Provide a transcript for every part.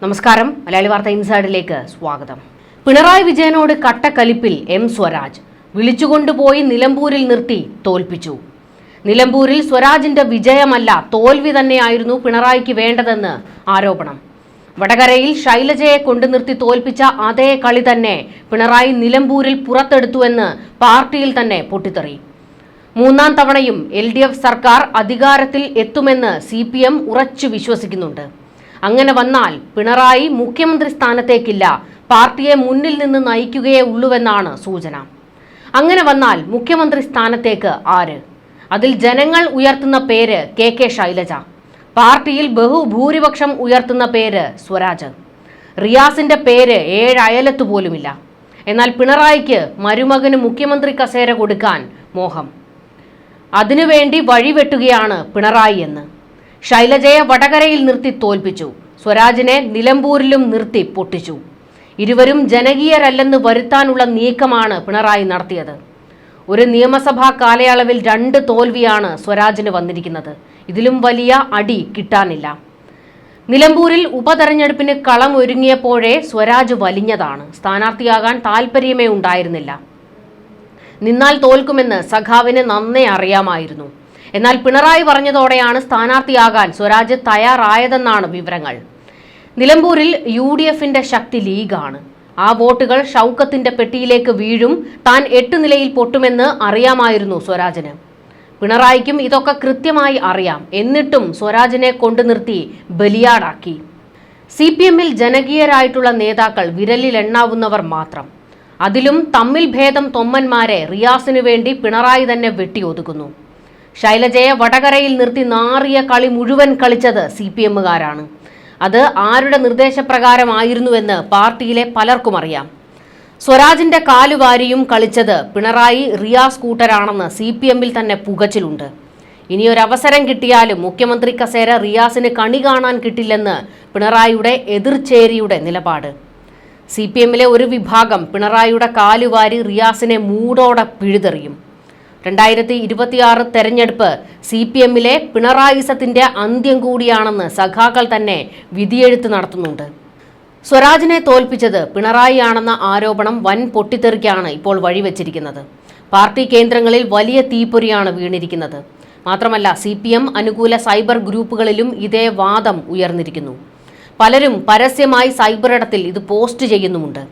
നമസ്കാരം. മലയാളി വാർത്ത ഇൻസൈഡിലേക്ക് സ്വാഗതം. പിണറായി വിജയനോട് കട്ടക്കലിപ്പിൽ എം സ്വരാജ് വിളിച്ചുകൊണ്ടുപോയി നിലമ്പൂരിൽ നിർത്തി തോൽപ്പിച്ചു. നിലമ്പൂരിൽ സ്വരാജിന്റെ വിജയമല്ല തോൽവി തന്നെയായിരുന്നു പിണറായിക്ക് വേണ്ടതെന്ന് ആരോപണം. വടകരയിൽ ശൈലജയെ കൊണ്ടു നിർത്തി തോൽപ്പിച്ച അതേ കളി തന്നെ പിണറായി നിലമ്പൂരിൽ പുറത്തെടുത്തുവെന്ന് പാർട്ടിയിൽ തന്നെ പൊട്ടിത്തെറി. മൂന്നാം തവണയും LDF സർക്കാർ അധികാരത്തിൽ എത്തുമെന്ന് CPM ഉറച്ചു വിശ്വസിക്കുന്നുണ്ട്. അങ്ങനെ വന്നാൽ പിണറായി മുഖ്യമന്ത്രി സ്ഥാനത്തേക്കില്ല, പാർട്ടിയെ മുന്നിൽ നിന്ന് നയിക്കുകയേ ഉള്ളൂവെന്നാണ് സൂചന. അങ്ങനെ വന്നാൽ മുഖ്യമന്ത്രി സ്ഥാനത്തേക്ക് ആര്? അതിൽ ജനങ്ങൾ ഉയർത്തുന്ന പേര് KK ശൈലജ, പാർട്ടിയിൽ ബഹുഭൂരിപക്ഷം ഉയർത്തുന്ന പേര് സ്വരാജ്. റിയാസിന്റെ പേര് 7 അയലത്ത് പോലുമില്ല. എന്നാൽ പിണറായിക്ക് മരുമകന് മുഖ്യമന്ത്രി കസേര കൊടുക്കാൻ മോഹം. അതിനുവേണ്ടി വഴിവെട്ടുകയാണ് പിണറായി എന്ന്. ശൈലജയെ വടകരയിൽ നിർത്തി തോൽപ്പിച്ചു, സ്വരാജിനെ നിലമ്പൂരിലും നിർത്തി പൊട്ടിച്ചു. ഇരുവരും ജനകീയരല്ലെന്ന് വരുത്താനുള്ള നീക്കമാണ് പിണറായി നടത്തിയത്. ഒരു നിയമസഭാ കാലയളവിൽ 2 തോൽവിയാണ് സ്വരാജിന് വന്നിരിക്കുന്നത്. ഇതിലും വലിയ അടി കിട്ടാനില്ല. നിലമ്പൂരിൽ ഉപതെരഞ്ഞെടുപ്പിന് കളം ഒരുങ്ങിയപ്പോഴേ സ്വരാജ് വലിഞ്ഞതാണ്. സ്ഥാനാർത്ഥിയാകാൻ താല്പര്യമേ ഉണ്ടായിരുന്നില്ല. നിന്നാൽ തോൽക്കുമെന്ന് സഖാവിന് നന്നേ അറിയാമായിരുന്നു. എന്നാൽ പിണറായി പറഞ്ഞതോടെയാണ് സ്ഥാനാർത്ഥിയാകാൻ സ്വരാജ് തയ്യാറായതെന്നാണ് വിവരങ്ങൾ. നിലമ്പൂരിൽ UDFന്റെ ശക്തി ലീഗാണ്. ആ വോട്ടുകൾ ഷൗക്കത്തിന്റെ പെട്ടിയിലേക്ക് വീഴും, താൻ 8 നിലയിൽ പൊട്ടുമെന്ന് അറിയാമായിരുന്നു സ്വരാജിന്. പിണറായിക്കും ഇതൊക്കെ കൃത്യമായി അറിയാം. എന്നിട്ടും സ്വരാജിനെ കൊണ്ടു നിർത്തി ബലിയാടാക്കി. CPMൽ ജനകീയരായിട്ടുള്ള നേതാക്കൾ വിരലിലെണ്ണാവുന്നവർ മാത്രം. അതിലും തമ്മിൽ ഭേദം തൊമ്മന്മാരെ റിയാസിനു വേണ്ടി പിണറായി തന്നെ വെട്ടിയൊതുക്കുന്നു. ശൈലജയെ വടകരയിൽ നിർത്തി നാറിയ കളി മുഴുവൻ കളിച്ചത് CPMകാരാണ്. അത് ആരുടെ നിർദ്ദേശപ്രകാരമായിരുന്നുവെന്ന് പാർട്ടിയിലെ പലർക്കും അറിയാം. സ്വരാജിന്റെ കാലുവാരിയും കളിച്ചത് പിണറായി റിയാസ് കൂട്ടരാണെന്ന് CPMൽ തന്നെ പുകച്ചിലുണ്ട്. ഇനിയൊരവസരം കിട്ടിയാലും മുഖ്യമന്ത്രി കസേര റിയാസിന് കണി കാണാൻ കിട്ടില്ലെന്ന് പിണറായിയുടെ എതിർചേരിയുടെ നിലപാട്. CPMലെ ഒരു വിഭാഗം പിണറായിയുടെ കാലുവാരി റിയാസിനെ മൂടോടെ പിഴുതെറിയും. 2026 തെരഞ്ഞെടുപ്പ് CPMലെ പിണറായിസത്തിന്റെ അന്ത്യം കൂടിയാണെന്ന് സഖാക്കൾ തന്നെ വിധിയെഴുത്ത് നടത്തുന്നുണ്ട്. സ്വരാജിനെ തോൽപ്പിച്ചത് പിണറായിയാണെന്ന ആരോപണം വൻ പൊട്ടിത്തെറിക്കാണ് ഇപ്പോൾ വഴിവെച്ചിരിക്കുന്നത്. പാർട്ടി കേന്ദ്രങ്ങളിൽ വലിയ തീപ്പൊരിയാണ് വീണിരിക്കുന്നത്. മാത്രമല്ല CPM അനുകൂല സൈബർ ഗ്രൂപ്പുകളിലും ഇതേ വാദം ഉയർന്നിരിക്കുന്നു. പലരും പരസ്യമായി സൈബർ ഇടത്തിൽ ഇത് പോസ്റ്റ് ചെയ്യുന്നുമുണ്ട്.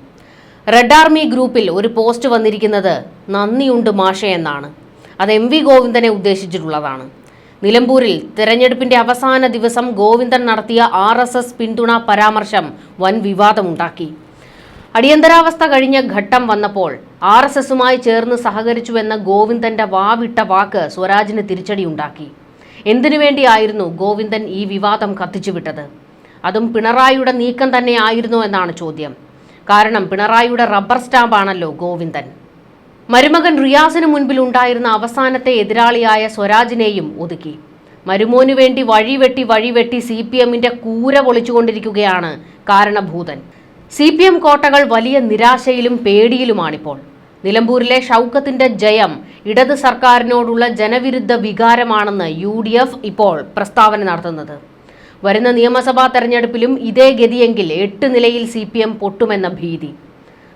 റെഡ് ആർമി ഗ്രൂപ്പിൽ ഒരു പോസ്റ്റ് വന്നിരിക്കുന്നത് നന്ദിയുണ്ട് മാഷേ എന്നാണ്. അത് MV ഗോവിന്ദനെ ഉദ്ദേശിച്ചിട്ടുള്ളതാണ്. നിലമ്പൂരിൽ തെരഞ്ഞെടുപ്പിന്റെ അവസാന ദിവസം ഗോവിന്ദൻ നടത്തിയ RSS പിന്തുണ പരാമർശം വൻ വിവാദമുണ്ടാക്കി. അടിയന്തരാവസ്ഥ കഴിഞ്ഞ ഘട്ടം വന്നപ്പോൾ RSSുമായി ചേർന്ന് സഹകരിച്ചുവെന്ന ഗോവിന്ദന്റെ വാവിട്ട വാക്ക് സ്വരാജിന് തിരിച്ചടിയുണ്ടാക്കി. എന്തിനു വേണ്ടിയായിരുന്നു ഗോവിന്ദൻ ഈ വിവാദം കത്തിച്ചുവിട്ടത്? അതും പിണറായിയുടെ നീക്കം തന്നെ ആയിരുന്നോ എന്നാണ് ചോദ്യം. കാരണം പിണറായിയുടെ റബ്ബർ സ്റ്റാമ്പാണല്ലോ ഗോവിന്ദൻ. മരുമകൻ റിയാസിന് മുൻപിൽ ഉണ്ടായിരുന്ന അവസാനത്തെ എതിരാളിയായ സ്വരാജിനെയും ഒതുക്കി. മരുമോനു വേണ്ടി വഴിവെട്ടി CPMന്റെ കൂര പൊളിച്ചുകൊണ്ടിരിക്കുകയാണ് കാരണഭൂതൻ. CPM കോട്ടകൾ വലിയ നിരാശയിലും പേടിയിലുമാണിപ്പോൾ. നിലമ്പൂരിലെ ഷൗക്കത്തിന്റെ ജയം ഇടത് സർക്കാരിനോടുള്ള ജനവിരുദ്ധ വികാരമാണെന്ന് UDF ഇപ്പോൾ പ്രസ്താവന നടത്തുന്നത്. വരുന്ന നിയമസഭാ തെരഞ്ഞെടുപ്പിലും ഇതേ ഗതിയെങ്കിൽ 8 നിലയിൽ CPM പൊട്ടുമെന്ന ഭീതി.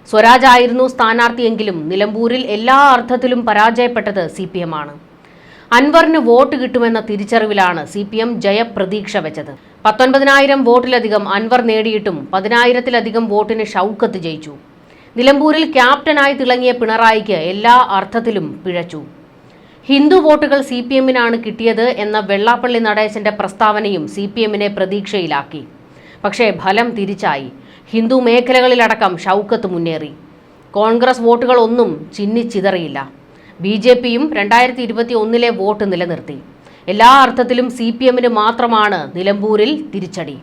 സ്വരാജ് ആയിരുന്നു സ്ഥാനാർത്ഥിയെങ്കിലും നിലമ്പൂരിൽ എല്ലാ അർത്ഥത്തിലും പരാജയപ്പെട്ടത് CPM ആണ്. അൻവറിന് വോട്ട് കിട്ടുമെന്ന തിരിച്ചറിവിലാണ് CPM ജയപ്രതീക്ഷ വെച്ചത്. 19,000 വോട്ടിലധികം അൻവർ നേടിയിട്ടും 10,000-ലധികം വോട്ടിന് ഷൗക്കത്ത് ജയിച്ചു. നിലമ്പൂരിൽ ക്യാപ്റ്റനായി തിളങ്ങിയ പിണറായിക്ക് എല്ലാ അർത്ഥത്തിലും പിഴച്ചു. ഹിന്ദു വോട്ടുകൾ CPMനാണ് കിട്ടിയത് എന്ന വെള്ളാപ്പള്ളി നടേശന്റെ പ്രസ്താവനയും CPMനെ പ്രതീക്ഷയിലാക്കി. പക്ഷേ ഫലം തിരിച്ചായി. ഹിന്ദു മേഖലകളിലടക്കം ഷൗക്കത്ത് മുന്നേറി. കോൺഗ്രസ് വോട്ടുകളൊന്നും ചിന്നിച്ചിതറിയില്ല. BJPയും 2021 വോട്ട് നിലനിർത്തി. എല്ലാ അർത്ഥത്തിലും CPMന് മാത്രമാണ് നിലമ്പൂരിൽ തിരിച്ചടി.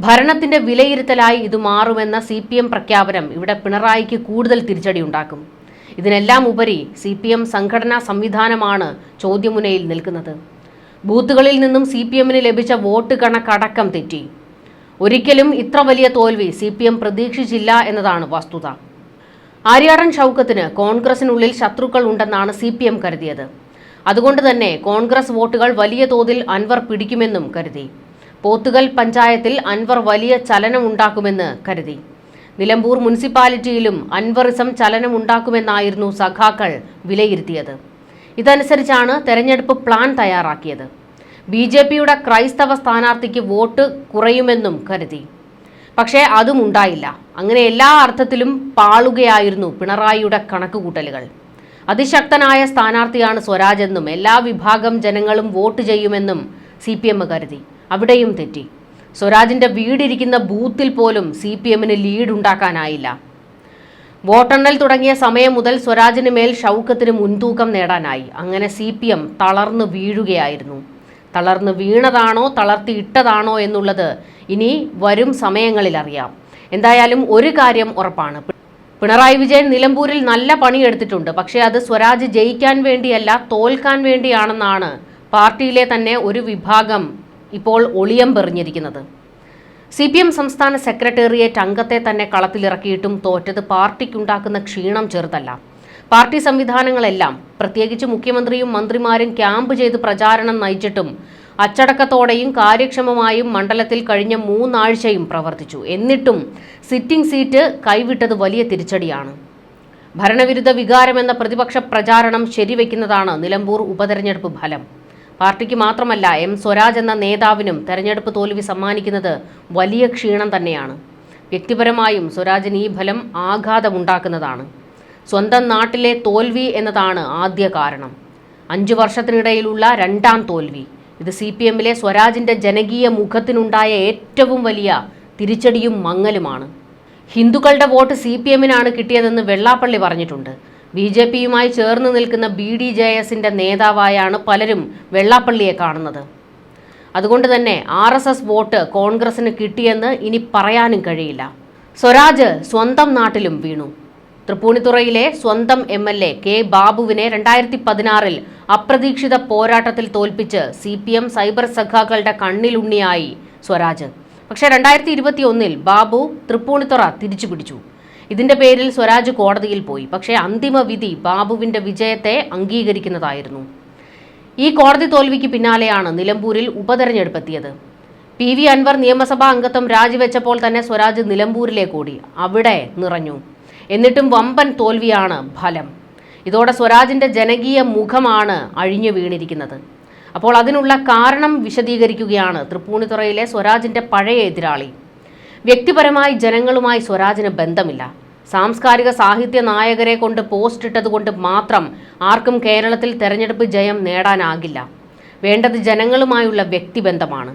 ഭരണത്തിന്റെ വിലയിരുത്തലായി ഇത് മാറുമെന്ന CPM പ്രഖ്യാപനം ഇവിടെ പിണറായിക്ക് കൂടുതൽ തിരിച്ചടി ഉണ്ടാക്കും. ഇതിനെല്ലാം ഉപരി CPM സംഘടനാ സംവിധാനമാണ് ചോദ്യമുനയിൽ നിൽക്കുന്നത്. ബൂത്തുകളിൽ നിന്നും CPMന് ലഭിച്ച വോട്ട് കണക്കടക്കം തെറ്റി. ഒരിക്കലും ഇത്ര വലിയ തോൽവി CPM പ്രതീക്ഷിച്ചില്ല എന്നതാണ് വസ്തുത. ആര്യാടൻ ഷൗക്കത്തിന് കോൺഗ്രസിനുള്ളിൽ ശത്രുക്കൾ ഉണ്ടെന്നാണ് CPM കരുതിയത്. അതുകൊണ്ട് തന്നെ കോൺഗ്രസ് വോട്ടുകൾ വലിയ തോതിൽ അൻവർ പിടിക്കുമെന്നും കരുതി. പോത്തുകൽ പഞ്ചായത്തിൽ അൻവർ വലിയ ചലനമുണ്ടാക്കുമെന്ന് കരുതി. നിലമ്പൂർ മുനിസിപ്പാലിറ്റിയിലും അൻവറിസം ചലനമുണ്ടാക്കുമെന്നായിരുന്നു സഖാക്കൾ വിലയിരുത്തിയത്. ഇതനുസരിച്ചാണ് തെരഞ്ഞെടുപ്പ് പ്ലാൻ തയ്യാറാക്കിയത്. BJPയുടെ ക്രൈസ്തവ സ്ഥാനാർത്ഥിക്ക് വോട്ട് കുറയുമെന്നും കരുതി. പക്ഷേ അതും ഉണ്ടായില്ല. അങ്ങനെ എല്ലാ അർത്ഥത്തിലും പാളുകയായിരുന്നു പിണറായിയുടെ കണക്കുകൂട്ടലുകൾ. അതിശക്തനായ സ്ഥാനാർത്ഥിയാണ് സ്വരാജ് എന്നും എല്ലാ വിഭാഗം ജനങ്ങളും വോട്ട് ചെയ്യുമെന്നും CPM കരുതി. അവിടെയും തെറ്റി. സ്വരാജിന്റെ വീടിരിക്കുന്ന ബൂത്തിൽ പോലും CPMന് ലീഡ് ഉണ്ടാക്കാനായില്ല. വോട്ടെണ്ണൽ തുടങ്ങിയ സമയം മുതൽ സ്വരാജിന് മേൽ ഷൗക്കത്തിന് മുൻതൂക്കം നേടാനായി. അങ്ങനെ CPM തളർന്നു വീഴുകയായിരുന്നു. തളർന്നു വീണതാണോ തളർത്തിയിട്ടതാണോ എന്നുള്ളത് ഇനി വരും സമയങ്ങളിൽ അറിയാം. എന്തായാലും ഒരു കാര്യം ഉറപ്പാണ്, പിണറായി വിജയൻ നിലമ്പൂരിൽ നല്ല പണിയെടുത്തിട്ടുണ്ട്. പക്ഷേ അത് സ്വരാജ് ജയിക്കാൻ വേണ്ടിയല്ല, തോൽക്കാൻ വേണ്ടിയാണെന്നാണ് പാർട്ടിയിലെ തന്നെ ഒരു വിഭാഗം ഇപ്പോൾ ഒളിയം പെറിഞ്ഞിരിക്കുന്നത്. CPM സംസ്ഥാന സെക്രട്ടേറിയറ്റ് അംഗത്തെ തന്നെ കളത്തിലിറക്കിയിട്ടും തോറ്റത് പാർട്ടിക്കുണ്ടാക്കുന്ന ക്ഷീണം ചെറുതല്ല. പാർട്ടി സംവിധാനങ്ങളെല്ലാം, പ്രത്യേകിച്ച് മുഖ്യമന്ത്രിയും മന്ത്രിമാരും ക്യാമ്പ് ചെയ്ത് പ്രചാരണം നയിച്ചിട്ടും അച്ചടക്കത്തോടെയും കാര്യക്ഷമമായും മണ്ഡലത്തിൽ കഴിഞ്ഞ 3 ആഴ്ചയും പ്രവർത്തിച്ചു. എന്നിട്ടും സിറ്റിംഗ് സീറ്റ് കൈവിട്ടത് വലിയ തിരിച്ചടിയാണ്. ഭരണവിരുദ്ധ വികാരമെന്ന പ്രതിപക്ഷ പ്രചാരണം ശരിവെക്കുന്നതാണ് നിലമ്പൂർ ഉപതെരഞ്ഞെടുപ്പ് ഫലം. പാർട്ടിക്ക് മാത്രമല്ല, സ്വരാജ് എന്ന നേതാവിനും തെരഞ്ഞെടുപ്പ് തോൽവി സമ്മാനിക്കുന്നത് വലിയ ക്ഷീണം തന്നെയാണ്. വ്യക്തിപരമായും സ്വരാജിന് ഈ ഫലം ആഘാതമുണ്ടാക്കുന്നതാണ്. സ്വന്തം നാട്ടിലെ തോൽവി എന്നതാണ് ആദ്യ കാരണം. 5 വർഷത്തിനിടയിലുള്ള 2ാം തോൽവി. ഇത് CPMലെ സ്വരാജിന്റെ ജനകീയ മുഖത്തിനുണ്ടായ ഏറ്റവും വലിയ തിരിച്ചടിയും മങ്ങലുമാണ്. ഹിന്ദുക്കളുടെ വോട്ട് CPMനാണ് കിട്ടിയതെന്ന് വെള്ളാപ്പള്ളി പറഞ്ഞിട്ടുണ്ട്. BJPയുമായി ചേർന്ന് നിൽക്കുന്ന BDJSന്റെ നേതാവായാണ് പലരും വെള്ളാപ്പള്ളിയെ കാണുന്നത്. അതുകൊണ്ട് തന്നെ RSS വോട്ട് കോൺഗ്രസിന് കിട്ടിയെന്ന് ഇനി പറയാനും കഴിയില്ല. സ്വരാജ് സ്വന്തം നാട്ടിലും വീണു. തൃപ്പൂണിത്തുറയിലെ സ്വന്തം MLA K ബാബുവിനെ 2016 അപ്രതീക്ഷിത പോരാട്ടത്തിൽ തോൽപ്പിച്ച് CPM സൈബർ സഖാക്കളുടെ കണ്ണിലുണ്ണിയായി സ്വരാജ്. പക്ഷേ 2021 ബാബു തൃപ്പൂണിത്തുറ തിരിച്ചുപിടിച്ചു. ഇതിന്റെ പേരിൽ സ്വരാജ് കോടതിയിൽ പോയി. പക്ഷേ അന്തിമ വിധി ബാബുവിന്റെ വിജയത്തെ അംഗീകരിക്കുന്നതായിരുന്നു. ഈ കോടതി തോൽവിക്ക് പിന്നാലെയാണ് നിലമ്പൂരിൽ ഉപതെരഞ്ഞെടുപ്പെത്തിയത്. PV അൻവർ നിയമസഭാ അംഗത്വം രാജിവെച്ചപ്പോൾ തന്നെ സ്വരാജ് നിലമ്പൂരിലേക്ക് ഓടി. അവിടെ നിറഞ്ഞു. എന്നിട്ടും വമ്പൻ തോൽവിയാണ് ഫലം. ഇതോടെ സ്വരാജിന്റെ ജനകീയ മുഖമാണ് അഴിഞ്ഞു വീണിരിക്കുന്നത്. അപ്പോൾ അതിനുള്ള കാരണം വിശദീകരിക്കുകയാണ് തൃപ്പൂണിത്തുറയിലെ സ്വരാജിന്റെ പഴയ എതിരാളി. വ്യക്തിപരമായി ജനങ്ങളുമായി സ്വരാജിന് ബന്ധമില്ല. സാംസ്കാരിക സാഹിത്യ നായകരെ കൊണ്ട് പോസ്റ്റ് ഇട്ടതുകൊണ്ട് മാത്രം ആർക്കും കേരളത്തിൽ തെരഞ്ഞെടുപ്പ് ജയം നേടാനാകില്ല. വേണ്ടത് ജനങ്ങളുമായുള്ള വ്യക്തിബന്ധമാണ്.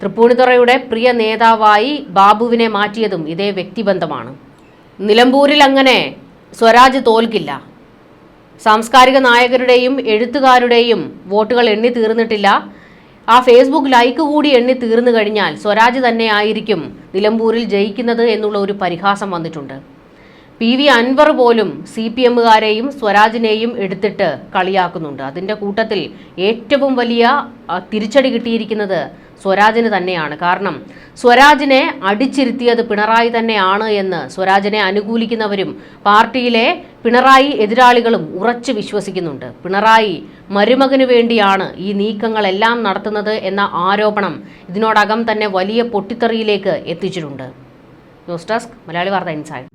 തൃപ്പൂണിത്തുറയുടെ പ്രിയ നേതാവായി ബാബുവിനെ മാറ്റിയതും ഇതേ വ്യക്തിബന്ധമാണ്. നിലമ്പൂരിൽ അങ്ങനെ സ്വരാജ് തോൽക്കില്ല. സാംസ്കാരിക നായകരുടെയും എഴുത്തുകാരുടെയും വോട്ടുകൾ എണ്ണി തീർന്നിട്ടില്ല. ആ ഫേസ്ബുക്ക് ലൈക്ക് കൂടി എണ്ണി തീർന്നു കഴിഞ്ഞാൽ സ്വരാജ് തന്നെയായിരിക്കും നിലമ്പൂരിൽ ജയിക്കുന്നത് എന്നുള്ള ഒരു പരിഹാസം വന്നിട്ടുണ്ട്. PV അൻവർ പോലും CPMകാരെയും സ്വരാജിനെയും എടുത്തിട്ട് കളിയാക്കുന്നുണ്ട്. അതിൻ്റെ കൂട്ടത്തിൽ ഏറ്റവും വലിയ തിരിച്ചടി കിട്ടിയിരിക്കുന്നത് സ്വരാജിന് തന്നെയാണ്. കാരണം സ്വരാജിനെ അടിച്ചിരുത്തിയത് പിണറായി തന്നെയാണ് എന്ന് സ്വരാജിനെ അനുകൂലിക്കുന്നവരും പാർട്ടിയിലെ പിണറായി എതിരാളികളും ഉറച്ചു വിശ്വസിക്കുന്നുണ്ട്. പിണറായി മരുമകന് വേണ്ടിയാണ് ഈ നീക്കങ്ങളെല്ലാം നടത്തുന്നത് എന്ന ആരോപണം ഇതിനോടകം തന്നെ വലിയ പൊട്ടിത്തെറിയിലേക്ക് എത്തിച്ചിട്ടുണ്ട്. ന്യൂസ് ഡെസ്ക് മലയാളി വാർത്ത ഇൻസൈഡ്.